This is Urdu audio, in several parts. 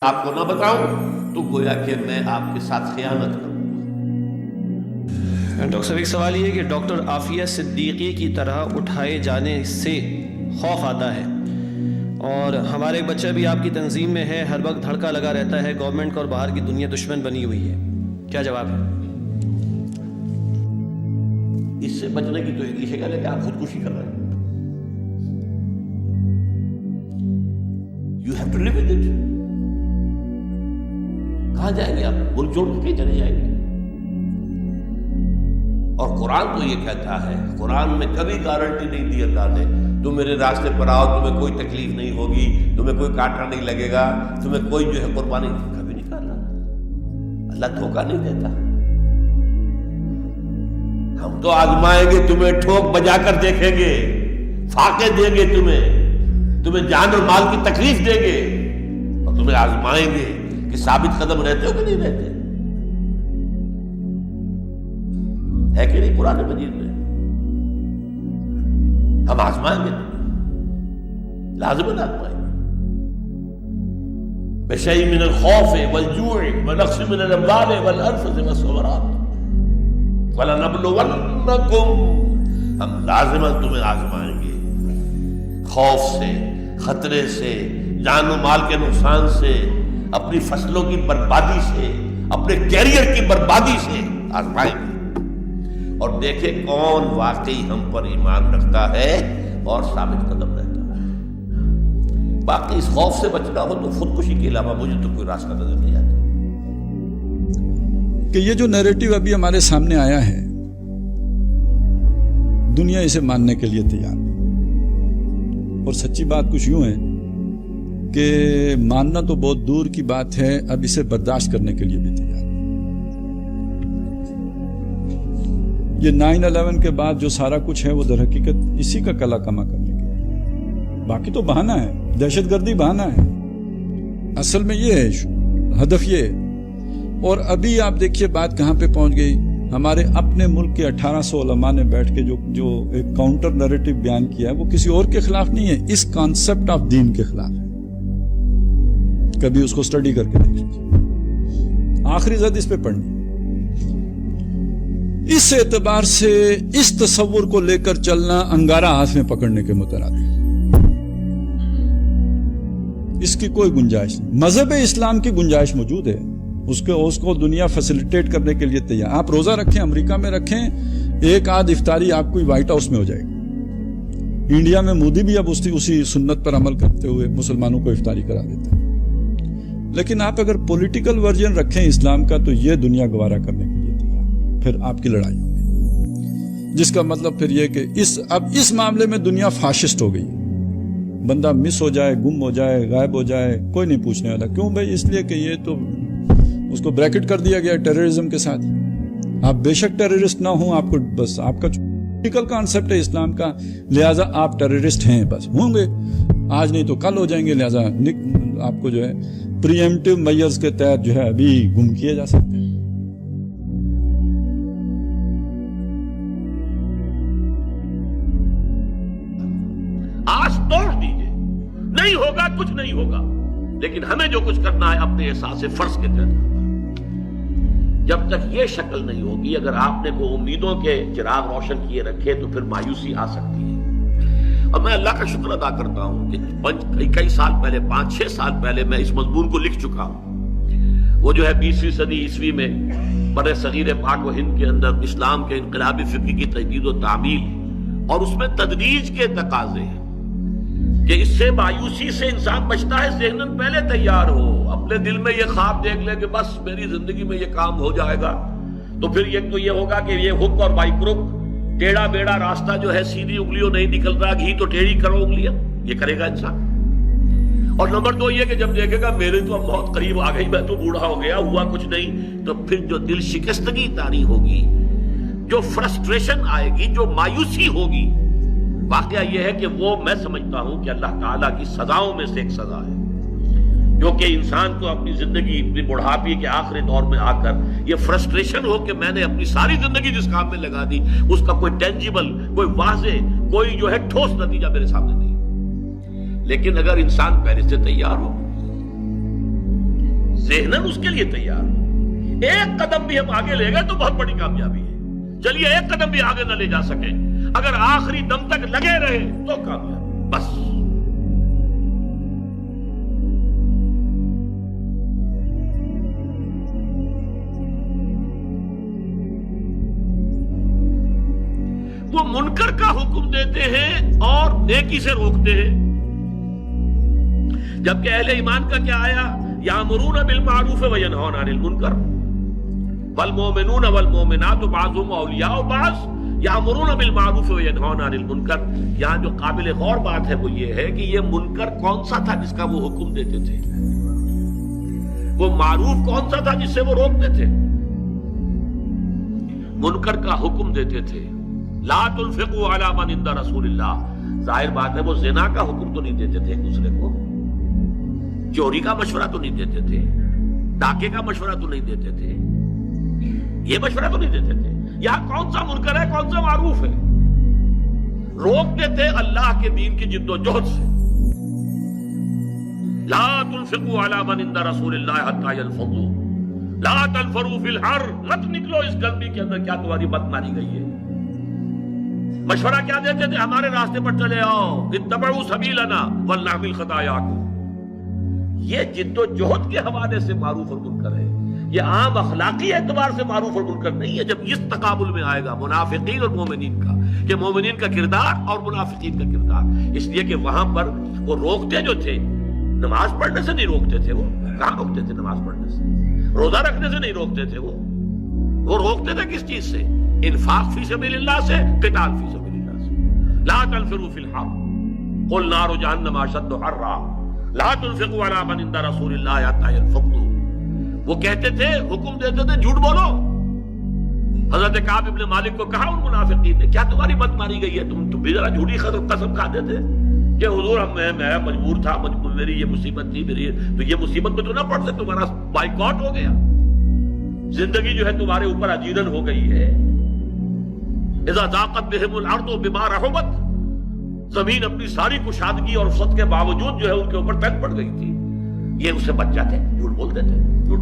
آپ کو نہ بتاؤں تو گویا کہ میں آپ کے ساتھ خیانت کروں۔ ڈاکٹر صاحب ایک سوال یہ ہے کہ ڈاکٹر عافیہ صدیقی کی طرح اٹھائے جانے سے خوف آتا ہے، اور ہمارے ایک بچہ بھی آپ کی تنظیم میں ہے، ہر وقت دھڑکا لگا رہتا ہے، گورنمنٹ کا اور باہر کی دنیا دشمن بنی ہوئی ہے، کیا جواب ہے؟ اس سے بچنے کی تو ایک ہی شکل ہے کہ آپ خودکشی کر رہے ہیں۔ You have to live with it۔ کہاں جائیں گے آپ؟ ملک چھوڑ کے چلے جائیں گے؟ اور قرآن تو یہ کہتا ہے، قرآن میں کبھی گارنٹی نہیں دی اللہ نے، تم میرے راستے پر آؤ، تمہیں کوئی تکلیف نہیں ہوگی، تمہیں کوئی کانٹا نہیں لگے گا، تمہیں کوئی جو ہے قربانی کبھی نہیں کرنا۔ اللہ دھوکہ نہیں دیتا۔ ہم تو آزمائیں گے، تمہیں ٹھوک بجا کر دیکھیں گے، فاقے دیں گے، تمہیں جان اور مال کی تکلیف دیں گے، اور تمہیں آزمائیں گے کہ ثابت قدم رہتے ہو کہ نہیں رہتے۔ ہے کہ نہیں قرآن مجید میں؟ ہم آزمائیں گے، لازماً آزمائیں گے۔ بشیء من الخوف والجوع ونقص من الاموال والانفس والثمرات ولنبلونکم، ہم لازماً تمہیں آزمائیں گے، خوف سے، خطرے سے، جان و مال کے نقصان سے، اپنی فصلوں کی بربادی سے، اپنے کیریئر کی بربادی سے آزمائیں گے، اور دیکھیں کون واقعی ہم پر ایمان رکھتا ہے اور ثابت قدم رہتا ہے۔ باقی اس خوف سے بچنا ہو تو خودکشی کے علاوہ مجھے تو کوئی راستہ نظر نہیں آتا۔ کہ یہ جو نیریٹو ابھی ہمارے سامنے آیا ہے، دنیا اسے ماننے کے لیے تیار نہیں، اور سچی بات کچھ یوں ہے کہ ماننا تو بہت دور کی بات ہے، اب اسے برداشت کرنے کے لیے بھی تیار نہیں۔ یہ 9/11 کے بعد جو سارا کچھ ہے وہ در حقیقت اسی کا کلا کما کرنے کے لیے، باقی تو بہانہ ہے، دہشت گردی بہانہ ہے، اصل میں یہ ہے، ہدف یہ ہے۔ اور ابھی آپ دیکھیے بات کہاں پہ پہنچ گئی، ہمارے اپنے ملک کے 1800 علماء نے بیٹھ کے جو ایک کاؤنٹر نیریٹو بیان کیا ہے، وہ کسی اور کے خلاف نہیں ہے، اس کانسیپٹ آف دین کے خلاف ہے۔ کبھی اس کو اسٹڈی کر کے دیکھ لیجیے، آخری زد اس پہ پڑھنی۔ اس اعتبار سے اس تصور کو لے کر چلنا انگارہ ہاتھ میں پکڑنے کے مترادف، اس کی کوئی گنجائش نہیں۔ مذہب اسلام کی گنجائش موجود ہے، اس کو دنیا فیسیلیٹیٹ کرنے کے لیے تیار۔ آپ روزہ رکھیں، امریکہ میں رکھیں، ایک آدھ افطاری آپ کو وائٹ ہاؤس میں ہو جائے گی۔ انڈیا میں مودی بھی اب اسی سنت پر عمل کرتے ہوئے مسلمانوں کو افطاری کرا دیتے ہیں۔ لیکن آپ اگر پولیٹیکل ورژن رکھیں اسلام کا تو یہ دنیا گوارا کرنے کے لیے تیار، پھر آپ کی لڑائی ہوگی، جس کا مطلب پھر یہ کہ اب اس معاملے میں دنیا فاشسٹ ہو گئی ہے۔ بندہ مس ہو جائے، گم ہو جائے، غائب ہو جائے، کوئی نہیں پوچھنے والا۔ کیوں بھائی؟ اس لیے کہ یہ تو اس کو بریکٹ کر دیا گیا ٹیررزم کے ساتھ۔ آپ بے شک ٹیررسٹ نہ ہوں، آپ کو بس آپ کا پولیٹیکل کانسیپٹ ہے اسلام کا، لہٰذا آپ ٹیررسٹ ہیں، بس ہوں گے، آج نہیں تو کل ہو جائیں گے، لہٰذا آپ کو جو ہے پری ایمپٹیو میئرز کے تحت جو ہے ابھی گم کیے جا سکتے ہیں۔ آس توڑ دیجئے، نہیں ہوگا، کچھ نہیں ہوگا، لیکن ہمیں جو کچھ کرنا ہے اپنے احساس فرض کے تحت کرنا۔ جب تک یہ شکل نہیں ہوگی، اگر آپ نے کوئی امیدوں کے چراغ روشن کیے رکھے تو پھر مایوسی آ سکتی ہے۔ اور میں اللہ کا شکر ادا کرتا ہوں کہ کئی سال پہلے، 5-6 سال پہلے میں اس مضمون کو لکھ چکا ہوں۔ وہ جو ہے 20ویں صدی عیسوی میں بر صغیر پاک و ہند کے اندر اسلام کے انقلابی فکر کی تجدید و تعمیل، اور اس میں تدریج کے تقاضے ہیں کہ اس سے مایوسی سے انسان بچتا ہے، ذہناً پہلے تیار ہو، اپنے دل میں یہ خواب دیکھ لے کہ بس میری زندگی میں یہ کام ہو جائے گا، تو پھر ایک تو یہ ہوگا کہ یہ ہک اور بائی کروک، ٹیڑھا بیڑا راستہ جو ہے، سیدھی انگلیوں نہیں نکل رہا، گھی تو ٹیڑھی کرو انگلیاں، یہ کرے گا انسان۔ اور نمبر 2 یہ کہ جب دیکھے گا میرے تو اب بہت قریب آ گئی، میں تو بوڑھا ہو گیا، ہوا کچھ نہیں، تو پھر جو دل شکستگی طاری ہوگی، جو فرسٹریشن آئے گی، جو مایوسی ہوگی، واقعہ یہ ہے کہ وہ میں سمجھتا ہوں کہ اللہ تعالیٰ کی سزاؤں میں سے ایک سزا ہے، جو کہ انسان کو اپنی زندگی، اپنی بڑھاپی کے آخری دور میں آ کر یہ فرسٹریشن ہو کہ میں نے اپنی ساری زندگی جس کام میں لگا دی، اس کا کوئی ٹینجیبل، کوئی واضح، کوئی جو ہے ٹھوس نتیجہ میرے سامنے نہیں۔ لیکن اگر انسان پہلے سے تیار ہو، ذہناً اس کے لیے تیار ہو. ایک قدم بھی ہم آگے لے گئے تو بہت بڑی کامیابی ہے. چلیے ایک قدم بھی آگے نہ لے جا سکے, اگر آخری دم تک لگے رہے تو کامیابی بس. وہ منکر کا حکم دیتے ہیں اور نیکی سے روکتے ہیں, جبکہ اہل ایمان کا کیا آیا, یامرون بالمعروف وینہون عن المنکر والمؤمنون والمؤمنات بعضهم اولیاء بعض یامرون بالمعروف وینہون عن المنکر. یہاں جو قابل غور بات ہے وہ یہ ہے کہ یہ منکر کون سا تھا جس کا وہ حکم دیتے تھے, وہ معروف کون سا تھا جس سے وہ روکتے تھے. منکر کا حکم دیتے تھے, لا تنفقوا علی من عند رسول اللہ. ظاہر بات ہے وہ زنا کا حکم تو نہیں دیتے تھے ایک دوسرے کو, چوری کا مشورہ تو نہیں دیتے تھے, ڈاکے کا مشورہ تو نہیں دیتے تھے, یہ مشورہ تو نہیں دیتے تھے. یہاں کون سا منکر ہے کون سا معروف ہے, روکتے تھے اللہ کے دین کی جد و جہد سے. لا تنفقوا علی من عند رسول اللہ حتی ينفضوا لا تنفروا فی الحر. مت نکلو اس گرمی کے اندر, کیا تمہاری مت ماری گئی ہے. مشورہ کیا دیتے تھے, ہمارے راستے پر چلے آؤ, اتبعوا سبیلنا ولنحمل خطایاکم. یہ جد و جہد کے حوالے سے معروف اور منکر ہے, یہ عام اخلاقی اعتبار سے معروف اور منکر نہیں ہے. جب اس تقابل میں آئے گا منافقین اور مومنین کا, کہ مومنین کا کردار اور منافقین کا کردار, اس لیے کہ وہاں پر وہ روکتے جو تھے, نماز پڑھنے سے نہیں روکتے تھے. وہ کہاں روکتے تھے نماز پڑھنے سے, روزہ رکھنے سے نہیں روکتے تھے. وہ روکتے تھے کس چیز سے, انفاق فی سبیل اللہ سے, قتال فی سبیل اللہ سے. لا تنفروا فی الحر قل نار جہنم اشد حرا لا تنفقوا علی من عند رسول اللہ حتی ينفضوا. وہ کہتے تھے, حکم دیتے تھے جھوٹ بولو. حضرت کعب ابن مالک کو کہا ان منافقین نے, کیا تمہاری مت ماری گئی ہے, تم بھی ذرا جھوٹی قسم کھاتے تھے کہ حضور میں مجبور تھا, میری یہ مصیبت تھی, میری تو یہ مصیبت میں تو نہ پڑ سکتے, تمہارا بائیکاٹ ہو گیا, زندگی جو ہے تمہارے اوپر اجیرن ہو گئی ہے. اذا ضاقت بهم الارض بما رحبت, زمین اپنی ساری کشادگی اور وسعت کے باوجود جو ہے ان کے اوپر تنگ پڑ گئی تھی. یہ اس سے بچ جاتے, جھوٹ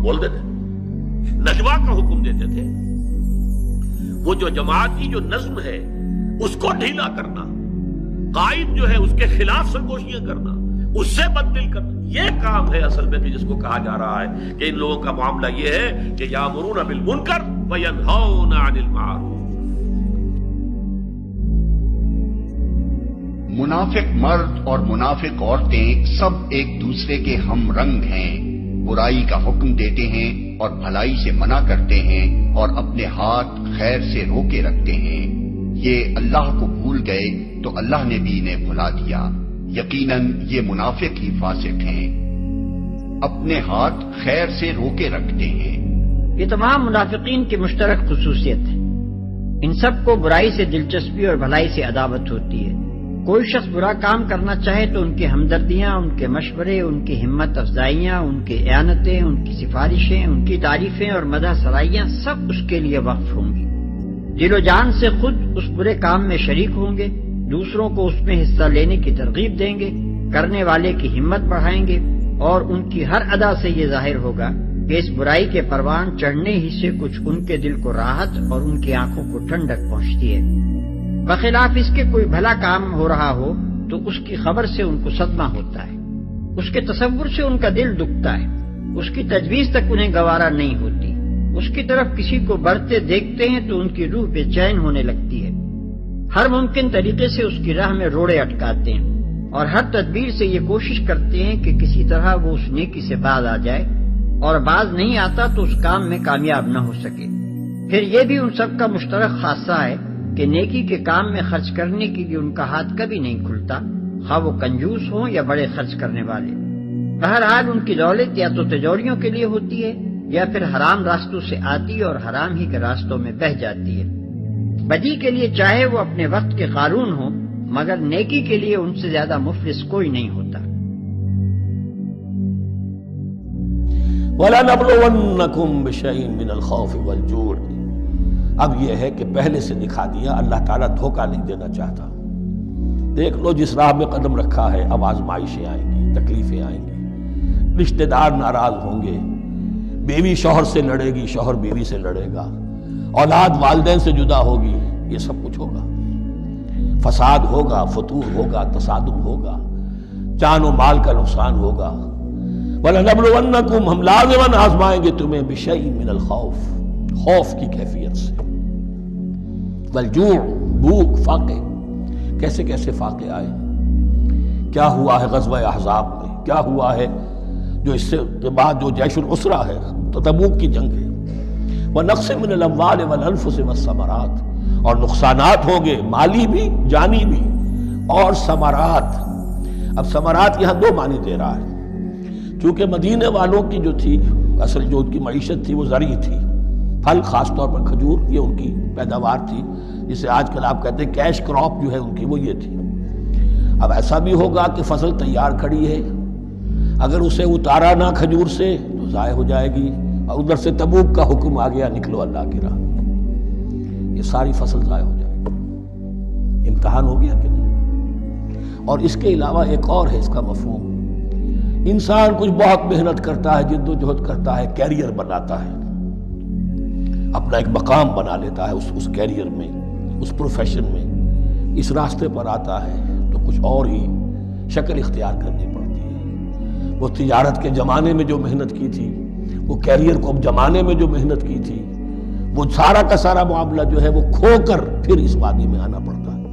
بول دیتے. نجوا کا حکم دیتے تھے. وہ جو جماعتی جو نظم ہے اس کو ڈھیلا کرنا, قائد جو ہے اس کے خلاف سرگوشیاں کرنا, اس سے بددل کرنا, یہ کام ہے اصل میں جس کو کہا جا رہا ہے کہ ان لوگوں کا معاملہ یہ ہے کہ یامرون بالمنکر وینہون عن المعروف. منافق مرد اور منافق عورتیں سب ایک دوسرے کے ہم رنگ ہیں. برائی کا حکم دیتے ہیں اور بھلائی سے منع کرتے ہیں, اور اپنے ہاتھ خیر سے روکے رکھتے ہیں. یہ اللہ کو بھول گئے تو اللہ نے بھی انہیں بھلا دیا. یقیناً یہ منافق ہی فاسق ہیں. اپنے ہاتھ خیر سے روکے رکھتے ہیں. یہ تمام منافقین کی مشترک خصوصیت ہے. ان سب کو برائی سے دلچسپی اور بھلائی سے عداوت ہوتی ہے. کوئی شخص برا کام کرنا چاہے تو ان کی ہمدردیاں, ان کے مشورے, ان کی ہمت افزائیاں, ان کی اعانتیں, ان کی سفارشیں, ان کی تعریفیں اور مدح سرائیاں سب اس کے لیے وقف ہوں گی. دل و جان سے خود اس برے کام میں شریک ہوں گے, دوسروں کو اس میں حصہ لینے کی ترغیب دیں گے, کرنے والے کی ہمت بڑھائیں گے, اور ان کی ہر ادا سے یہ ظاہر ہوگا کہ اس برائی کے پروان چڑھنے ہی سے کچھ ان کے دل کو راحت اور ان کی آنکھوں کو ٹھنڈک پہنچتی ہے. بخلاف اس کے کوئی بھلا کام ہو رہا ہو تو اس کی خبر سے ان کو صدمہ ہوتا ہے, اس کے تصور سے ان کا دل دکھتا ہے, اس کی تجویز تک انہیں گوارا نہیں ہوتی. اس کی طرف کسی کو بڑھتے دیکھتے ہیں تو ان کی روح بے چین ہونے لگتی ہے. ہر ممکن طریقے سے اس کی راہ میں روڑے اٹکاتے ہیں, اور ہر تدبیر سے یہ کوشش کرتے ہیں کہ کسی طرح وہ اس نیکی سے باز آ جائے, اور باز نہیں آتا تو اس کام میں کامیاب نہ ہو سکے. پھر یہ بھی ان سب کا مشترک خاصہ ہے کہ نیکی کے کام میں خرچ کرنے کے لیے ان کا ہاتھ کبھی نہیں کھلتا, خواہ وہ کنجوس ہوں یا بڑے خرچ کرنے والے. بہرحال ان کی دولت یا تو تجوریوں کے لیے ہوتی ہے یا پھر حرام راستوں سے آتی اور حرام ہی کے راستوں میں بہہ جاتی ہے. بدی کے لیے چاہے وہ اپنے وقت کے قارون ہوں, مگر نیکی کے لیے ان سے زیادہ مفلس کوئی نہیں ہوتا. وَلَنَبْلُوَنَّكُمْ بِشَيْءٍ مِّنَ الْخَوْفِ وَالْجُوعِ. اب یہ ہے کہ پہلے سے دکھا دیا, اللہ تعالیٰ دھوکہ نہیں دینا چاہتا. دیکھ لو جس راہ میں قدم رکھا ہے, اب آزمائشیں آئیں گی, تکلیفیں آئیں گی, رشتہ دار ناراض ہوں گے, بیوی شوہر سے لڑے گی، شوہر بیوی سے لڑے گا، اولاد والدین سے جدا ہوگی، یہ سب کچھ ہوگا، فساد ہوگا، فتور ہوگا، تصادم ہوگا، جان و مال کا نقصان ہوگا۔ وَلَنَبْلُوَنَّكُمْ، ہم لازماً آزمائیں گے تمہیں بِشَيْءٍ مِّنَ الْخَوْفِ، خوف کی کیفیت سے، وَالْجُوعِ، بھوک، فاقے، کیسے کیسے فاقے آئے، کیا ہوا ہے غزوہ احزاب میں، کیا ہوا ہے جو اس سے کے بعد جو جیش العسرہ ہے، تبوک کی جنگ ہے، وَنَقْصٍ مِّنَ الْأَمْوَالِ وَالْأَنفُسِ وَالثَّمَرَاتِ، اور نقصانات ہوں گے مالی بھی جانی بھی، اور ثمرات۔ اب ثمرات یہاں دو معنی دے رہا ہے، چونکہ مدینے والوں کی جو تھی اصل جو ان کی معیشت تھی وہ زرعی تھی، پھل، خاص طور پر کھجور، یہ ان کی پیداوار تھی، جسے آج کل آپ کہتے ہیں کیش کراپ جو ہے ان کی وہ یہ تھی۔ اب ایسا بھی ہوگا کہ فصل تیار کھڑی ہے، اگر اسے اتارا نہ کھجور سے تو ضائع ہو جائے گی، اور ادھر سے تبوک کا حکم آ گیا نکلو اللہ کی راہ، یہ ساری فصل ضائع ہو جائے گی۔ امتحان ہو گیا کہ نہیں؟ اور اس کے علاوہ ایک اور ہے اس کا مفہوم، انسان کچھ بہت محنت کرتا ہے، جد و جہد کرتا ہے، کیریئر بناتا ہے، اپنا ایک مقام بنا لیتا ہے اس کیریئر میں، اس پروفیشن میں، اس راستے پر آتا ہے تو کچھ اور ہی شکل اختیار کرنی پڑتی ہے۔ وہ تجارت کے زمانے میں جو محنت کی تھی، وہ کیریئر کو جمانے میں جو محنت کی تھی، وہ سارا کا سارا معاملہ جو ہے وہ کھو کر پھر اس وادی میں آنا پڑتا ہے۔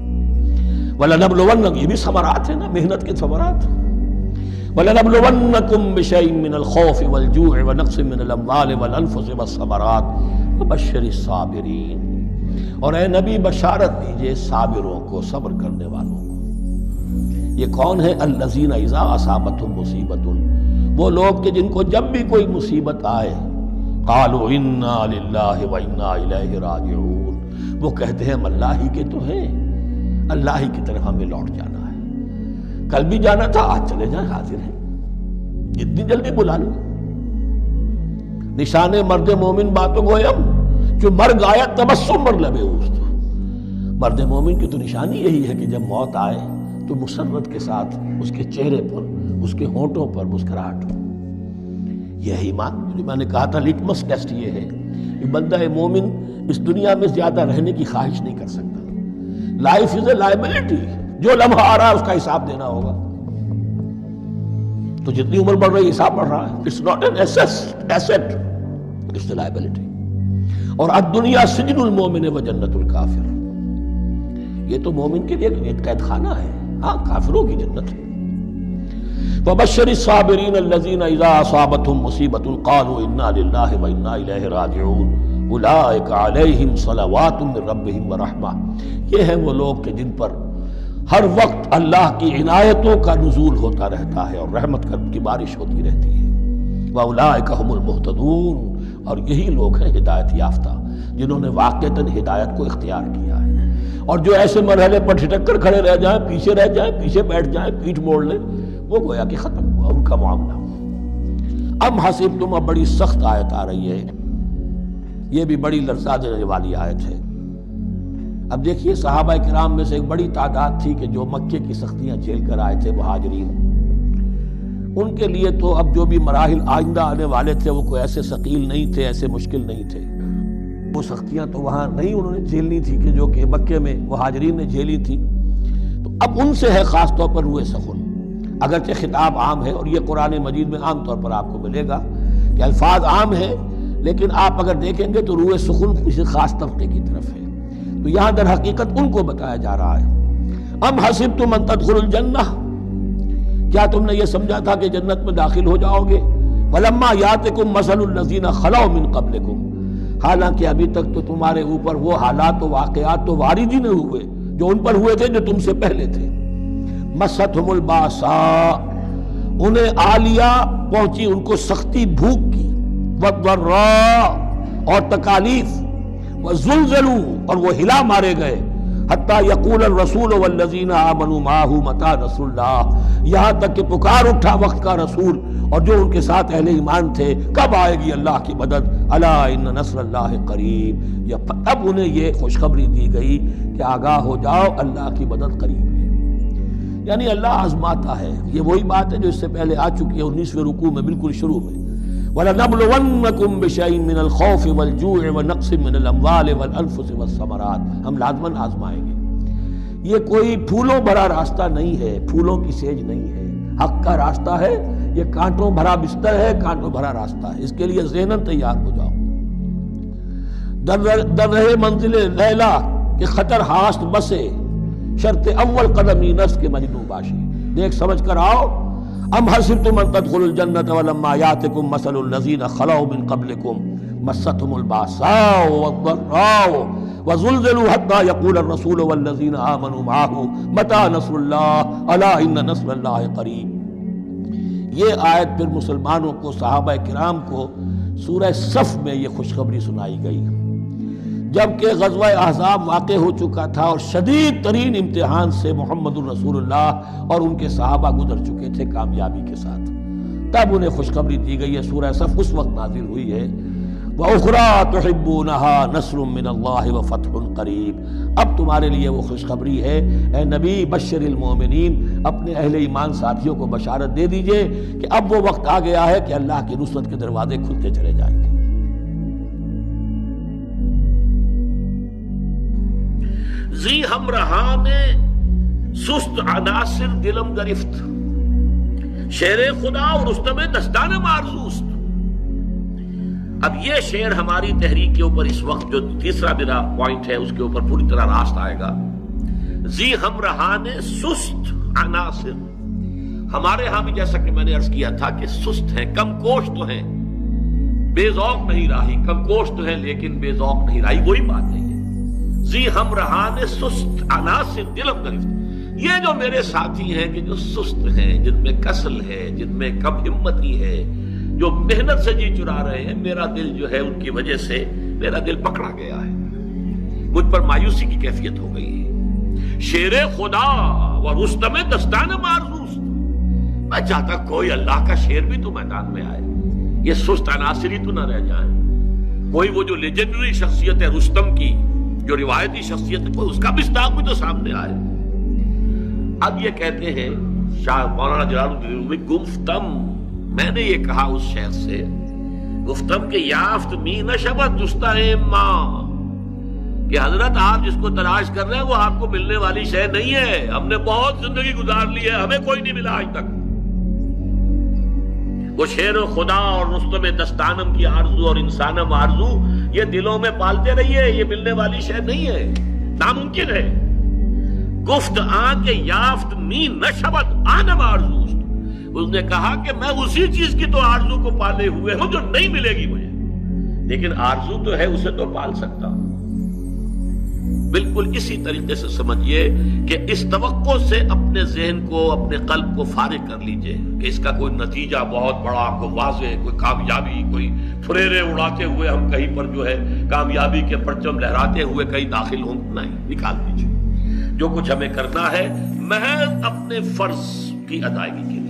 وَلَنَبْلُوَنَّكُمْ، یہ بھی ثمرات ہیں نا، محنت کے ثمرات۔ وَلَنَبْلُوَنَّكُمْ بِشَيْءٍ مِّنَ الْخَوْفِ وَالْجُوعِ وَنَقْصٍ مِّنَ الْأَمْوَالِ وَالْأَنفُسِ وَالثَّمَرَاتِ وَبَشِّرِ الصَّابِرِينَ، اور اے نبی بشارت دیجئے صابروں کو، صبر کرنے والوں کو۔ یہ کون ہے؟ الَّذِينَ إِذَا أَصَابَتْهُمْ مُصِيبَةٌ، وہ لوگ کہ جن کو جب بھی کوئی مصیبت آئے، قَالُوا إِنَّا لِلَّهِ وَإِنَّا إِلَيْهِ رَاجِعُونَ، وہ کہتے ہیں ہم اللہ ہی کے تو ہیں، اللہ ہی کی طرف ہمیں لوٹ جانا ہے، کل بھی جانا تھا، آج چلے جائیں، حاضر ہیں، جتنی جلدی بلا لو۔ نشان مرد مومن باتوں گویم، جو مرگ آیا تبسم مر لبے اوست، مرد مومن کی تو نشانی یہی ہے کہ جب موت آئے تو مسرت کے ساتھ اس کے چہرے پر، اس کے ہونٹوں پر مسکراہٹ ہو۔ یہ ایمان جو میں نے کہا تھا، لٹمس ٹیسٹ یہ ہے کہ بندہ مومن اس دنیا میں زیادہ رہنے کی خواہش نہیں کر سکتا۔ لائف از اے لائبلٹی، جو لمحہ آ رہا ہے اس کا حساب دینا ہوگا، تو جتنی عمر بڑھ رہی حساب بڑھ رہا ہے۔ It's not an asset, it's a liability. اور الدنیا سجن المومن و جنت الکافر، یہ تو مومن کے لیے ایک قید خانہ ہے، ہاں کافروں کی جنت ہے۔ وَبَشِّرِ الصَّابِرِينَ الَّذِينَ إِذَا أَصَابَتْهُمْ مُصِيبَةٌ قَالُوا إِنَّا لِلَّهِ وَإِنَّا إِلَيْهِ رَاجِعُونَ أُولَٰئِكَ عَلَيْهِمْ صَلَوَاتٌ مِّن رَّبِّهِمْ وَرَحْمَةٌ، یہ ہیں وہ لوگ کہ جن پر ہر وقت اللہ کی عنایتوں کا نزول ہوتا رہتا ہے اور رحمت کی بارش ہوتی رہتی ہے۔ وَأُولَٰئِكَ هُمُ الْمُهْتَدُونَ، اور یہی لوگ ہیں ہدایت یافتہ، جنہوں نے واقعتاً ہدایت کو اختیار کیا ہے۔ اور جو ایسے مرحلے پر ٹھٹک کر کھڑے رہ جائیں، پیچھے رہ جائیں، پیچھے بیٹھ جائیں، پیٹھ موڑ لیں، وہ گویا کہ ختم ہوا ان کا معاملہ۔ ام حسبتم، اب بڑی سخت آیت آ رہی ہے، یہ بھی بڑی لرزا دینے والی آیت ہے۔ اب دیکھیے صحابہ کرام میں سے ایک بڑی تعداد تھی کہ جو مکے کی سختیاں جھیل کر آئے تھے، مہاجرین، ان کے لیے تو اب جو بھی مراحل آئندہ آنے والے تھے وہ کوئی ایسے ثقیل نہیں تھے، ایسے مشکل نہیں تھے۔ وہ سختیاں تو وہاں نہیں انہوں نے جھیلنی تھی کہ جو کہ مکے میں مہاجرین نے جھیلی تھی، تو اب ان سے ہے خاص طور پر روئے سخن۔ اگرچہ خطاب عام ہے، اور یہ قرآن مجید میں عام طور پر آپ کو ملے گا کہ الفاظ عام ہیں، لیکن آپ اگر دیکھیں گے تو روئے سخن کسی خاص طبقے کی طرف ہے، تو یہاں در حقیقت ان کو بتایا جا رہا ہے۔ ام حسبتم ان تدخلوا الجنہ، کیا تم نے یہ سمجھا تھا کہ جنت میں داخل ہو جاؤ گے؟ ولما یاتکم مثل الذین خلوا من قبلکم، حالانکہ ابھی تک تو تمہارے اوپر وہ حالات و واقعات تو وارد ہی نہیں ہوئے جو ان پر ہوئے تھے جو تم سے پہلے تھے۔ مستہم الباساء، انہیں آ لیا، پہنچی ان کو سختی بھوک کی، والضراء، اور تکالیف، وزلزلوا، اور وہ ہلا مارے گئے، حتی یقول الرسول والذین آمنوا معہ متی نصر اللہ، یہاں تک کہ پکار اٹھا وقت کا رسول اور جو ان کے ساتھ اہل ایمان تھے، کب آئے گی اللہ کی مدد، الا ان نصر اللہ قریب، اب انہیں یہ خوشخبری دی گئی کہ آگاہ ہو جاؤ، اللہ کی مدد قریب ہے۔ یعنی اللہ آزماتا ہے، یہ وہی بات ہے جو اس سے پہلے آ چکی ہے 19ویں رکوع میں بالکل شروع میں۔ وَلَنَبْلُوَنَّكُمْ بِشَيْءٍ مِّنَ الْخَوْفِ وَالْجُوعِ وَنَقْصٍ مِّنَ الْأَمْوَالِ وَالْأَنفُسِ وَالثَّمَرَاتِ، ہم لازماً آزمائیں گے۔ یہ کوئی پھولوں بھرا راستہ نہیں ہے، پھولوں کی سیج نہیں ہے، حق کا راستہ ہے، یہ کانٹوں بھرا بستر ہے، کانٹوں بھرا راستہ ہے، اس کے لیے ذہناً تیار ہو جاؤ۔ در رہے منزل لیلا کہ خطر ہاست بسے، شرط اول قدمی نس کے مجنوں باشی، دیکھ سمجھ کر آؤ۔ ام حسبتم ان تدخلوا الجنة ولما يأتكم مثل الذين خلوا من قبلكم مستهم البأساء والضراء وزلزلوا حتى يقول الرسول والذين آمنوا معه متى نصر الله ألا إن نصر الله قريب۔ یہ آیت پھر مسلمانوں کو، صحابہ کرام کو سورہ صف میں یہ خوشخبری سنائی گئی جبکہ غزوہ احزاب واقع ہو چکا تھا اور شدید ترین امتحان سے محمد الرسول اللہ اور ان کے صحابہ گزر چکے تھے کامیابی کے ساتھ، تب انہیں خوشخبری دی گئی ہے۔ سورہ صف اس وقت نازل ہوئی ہے، وَأُخْرَىٰ تُحِبُّونَهَا نَصْرٌ مِّنَ اللَّهِ وَفَتْحٌ قَرِيبٌ۔ اب تمہارے لیے وہ خوشخبری ہے، اے نبی بشر المؤمنین، اپنے اہل ایمان ساتھیوں کو بشارت دے دیجئے کہ اب وہ وقت آ گیا ہے کہ اللہ کی نصرت کے دروازے کھلتے چلے جائیں گے۔ زی ہمراہ میں سست عناصر دلم گرفت، شیر خدا اور رستم دستان مارزوست۔ اب یہ شعر ہماری تحریک کے اوپر اس وقت جو تیسرا میرا پوائنٹ ہے اس کے اوپر پوری طرح راست آئے گا۔ زی ہمراہ نے سست عناصر، ہمارے ہاں بھی جیسا کہ میں نے عرض کیا تھا کہ سست ہیں، کم کوش تو ہیں، بے ذوق نہیں راہی، کم کوش تو ہیں لیکن بے ذوق نہیں راہی، وہی بات ہے۔ زی ہمراہ سست عناصر دلم گرفت، یہ جو میرے ساتھی ہیں کہ جو سست ہیں، جن میں کسل ہے، جن میں کم ہمتی ہے، جو محنت سے جی چرا رہے ہیں، میرا دل جو ہے ان کی وجہ سے میرا دل پکڑا گیا ہے، مجھ پر مایوسی کی کیفیت ہو گئی ہے۔ شیر خدا و رستم دستان مارزوست، میں چاہتا کوئی اللہ کا شیر بھی تو میدان میں آئے، یہ سست عناصر ہی تو نہ رہ جائیں، کوئی وہ جو لیجنڈری شخصیت ہے رستم کی، جو روایتی شخصیت ہے، کوئی اس کا مصداق بھی تو سامنے آئے۔ اب یہ کہتے ہیں شاہ مولانا جلال الدین رومی، گفتم، میں نے یہ کہا اس شیخ سے، گفتم کہ یافت می نشبت دستہ ماں، کہ حضرت آپ جس کو تلاش کر رہے ہیں وہ آپ کو ملنے والی شے نہیں ہے، ہم نے بہت زندگی گزار لی ہے، ہمیں کوئی نہیں ملا آج تک۔ وہ شیر خدا اور رستم دستانم کی آرزو اور انسانم آرزو یہ دلوں میں پالتے رہیے، یہ ملنے والی شے نہیں ہے، ناممکن ہے۔ گفت آن کے یافت می نشبت آنم آرزوست، اس نے کہا کہ میں اسی چیز کی تو آرزو کو پالے ہوئے ہوں جو نہیں ملے گی مجھے، لیکن آرزو تو ہے، اسے تو پال سکتا ہوں۔ بالکل اسی طریقے سے سمجھیے کہ اس توقع سے اپنے ذہن کو، اپنے قلب کو فارغ کر لیجئے کہ اس کا کوئی نتیجہ بہت بڑا، کوئی واضح، کوئی کامیابی، کوئی پھریرے اڑاتے ہوئے ہم کہیں پر جو ہے کامیابی کے پرچم لہراتے ہوئے کہیں داخل ہوں، نہیں، نکال دیجئے۔ جو کچھ ہمیں کرنا ہے محض اپنے فرض کی ادائیگی کے لیے۔